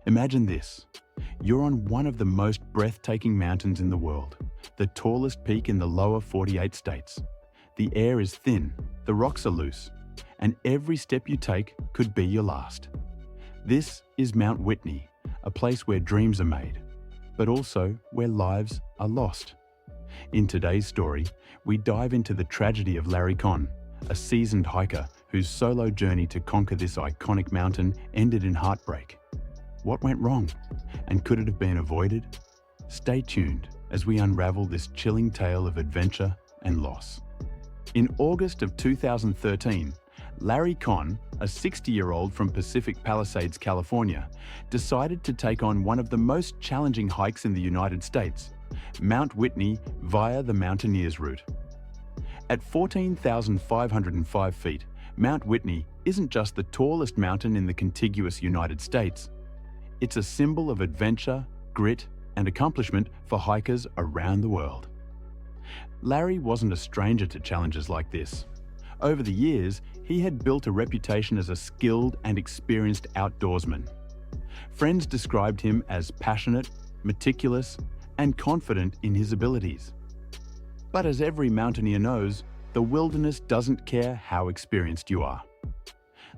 Imagine this. You're on one of the most breathtaking mountains in the world, the tallest peak in the lower 48 states. The air is thin, the rocks are loose, and every step you take could be your last. This is Mount Whitney, a place where dreams are made, but also where lives are lost. In today's story, we dive into the tragedy of Larry Conn, a seasoned hiker whose solo journey to conquer this iconic mountain ended in heartbreak. What went wrong? And could it have been avoided? Stay tuned as we unravel this chilling tale of adventure and loss. In August of 2013, Larry Conn, a 60-year-old from Pacific Palisades, California, decided to take on one of the most challenging hikes in the United States, Mount Whitney via the Mountaineers route. At 14,505 feet, Mount Whitney isn't just the tallest mountain in the contiguous United States. It's a symbol of adventure, grit, and accomplishment for hikers around the world. Larry wasn't a stranger to challenges like this. Over the years, he had built a reputation as a skilled and experienced outdoorsman. Friends described him as passionate, meticulous, and confident in his abilities. But as every mountaineer knows, the wilderness doesn't care how experienced you are.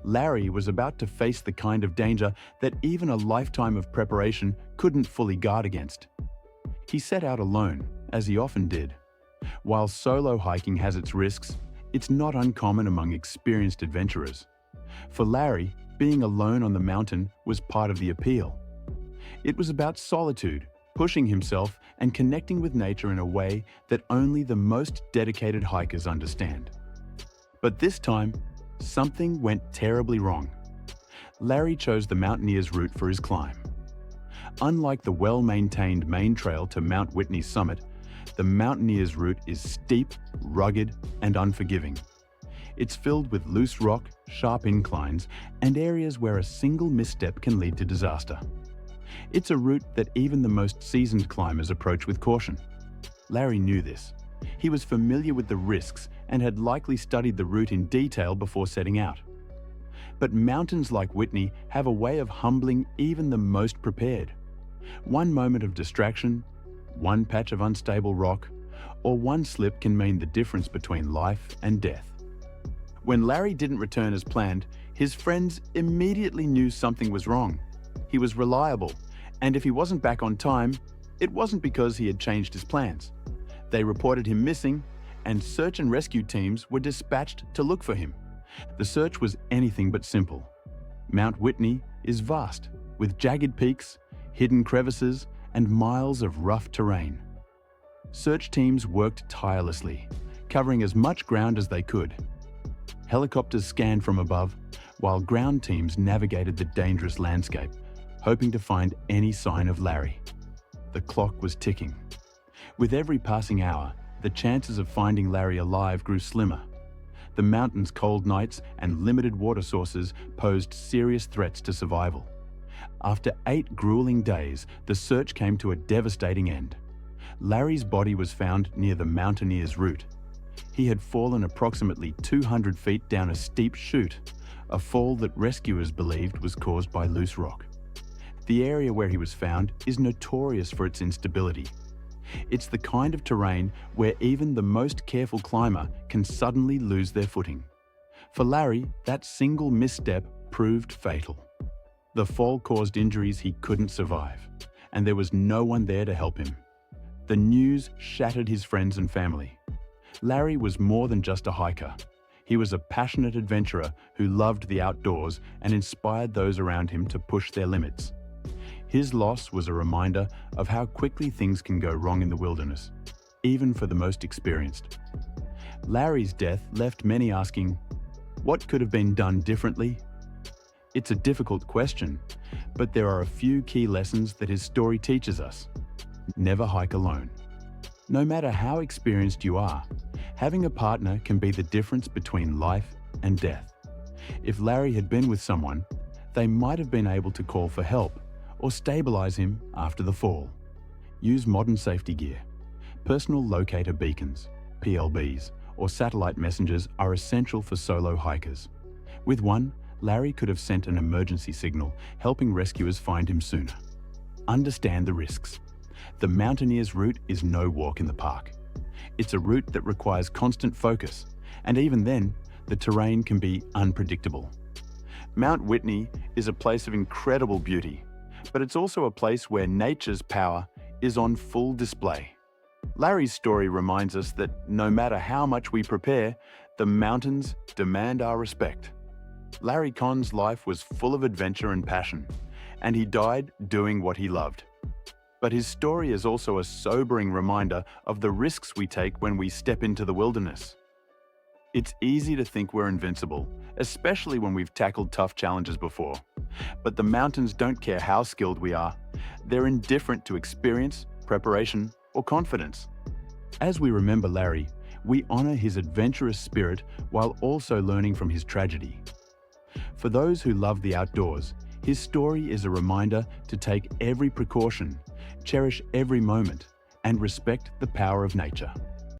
Larry was about to face the kind of danger that even a lifetime of preparation couldn't fully guard against. He set out alone, as he often did. While solo hiking has its risks, it's not uncommon among experienced adventurers. For Larry, being alone on the mountain was part of the appeal. It was about solitude, pushing himself and connecting with nature in a way that only the most dedicated hikers understand. But this time, something went terribly wrong. Larry chose the Mountaineers route for his climb. Unlike the well-maintained main trail to Mount Whitney's summit, the Mountaineers route is steep, rugged, and unforgiving. It's filled with loose rock, sharp inclines, and areas where a single misstep can lead to disaster. It's a route that even the most seasoned climbers approach with caution. Larry knew this. He was familiar with the risks and had likely studied the route in detail before setting out. But mountains like Whitney have a way of humbling even the most prepared. One moment of distraction, one patch of unstable rock, or one slip can mean the difference between life and death. When Larry didn't return as planned, his friends immediately knew something was wrong. He was reliable, and if he wasn't back on time, it wasn't because he had changed his plans. They reported him missing, and search and rescue teams were dispatched to look for him. The search was anything but simple. Mount Whitney is vast, with jagged peaks, hidden crevices, and miles of rough terrain. Search teams worked tirelessly, covering as much ground as they could. Helicopters scanned from above, while ground teams navigated the dangerous landscape, hoping to find any sign of Larry. The clock was ticking. With every passing hour, the chances of finding Larry alive grew slimmer. The mountain's cold nights and limited water sources posed serious threats to survival. After 8 grueling days, the search came to a devastating end. Larry's body was found near the Mountaineers route. He had fallen approximately 200 feet down a steep chute, a fall that rescuers believed was caused by loose rock. The area where he was found is notorious for its instability. It's the kind of terrain where even the most careful climber can suddenly lose their footing. For Larry, that single misstep proved fatal. The fall caused injuries he couldn't survive, and there was no one there to help him. The news shattered his friends and family. Larry was more than just a hiker. He was a passionate adventurer who loved the outdoors and inspired those around him to push their limits. His loss was a reminder of how quickly things can go wrong in the wilderness, even for the most experienced. Larry's death left many asking, what could have been done differently? It's a difficult question, but there are a few key lessons that his story teaches us. Never hike alone. No matter how experienced you are, having a partner can be the difference between life and death. If Larry had been with someone, they might have been able to call for help or stabilize him after the fall. Use modern safety gear. Personal locator beacons, PLBs, or satellite messengers are essential for solo hikers. With one, Larry could have sent an emergency signal, helping rescuers find him sooner. Understand the risks. The mountaineer's route is no walk in the park. It's a route that requires constant focus, and even then, the terrain can be unpredictable. Mount Whitney is a place of incredible beauty, but it's also a place where nature's power is on full display. Larry's story reminds us that no matter how much we prepare, the mountains demand our respect. Larry Conn's life was full of adventure and passion, and he died doing what he loved. But his story is also a sobering reminder of the risks we take when we step into the wilderness. It's easy to think we're invincible, especially when we've tackled tough challenges before. But the mountains don't care how skilled we are. They're indifferent to experience, preparation, or confidence. As we remember Larry, we honor his adventurous spirit while also learning from his tragedy. For those who love the outdoors, his story is a reminder to take every precaution, cherish every moment, and respect the power of nature.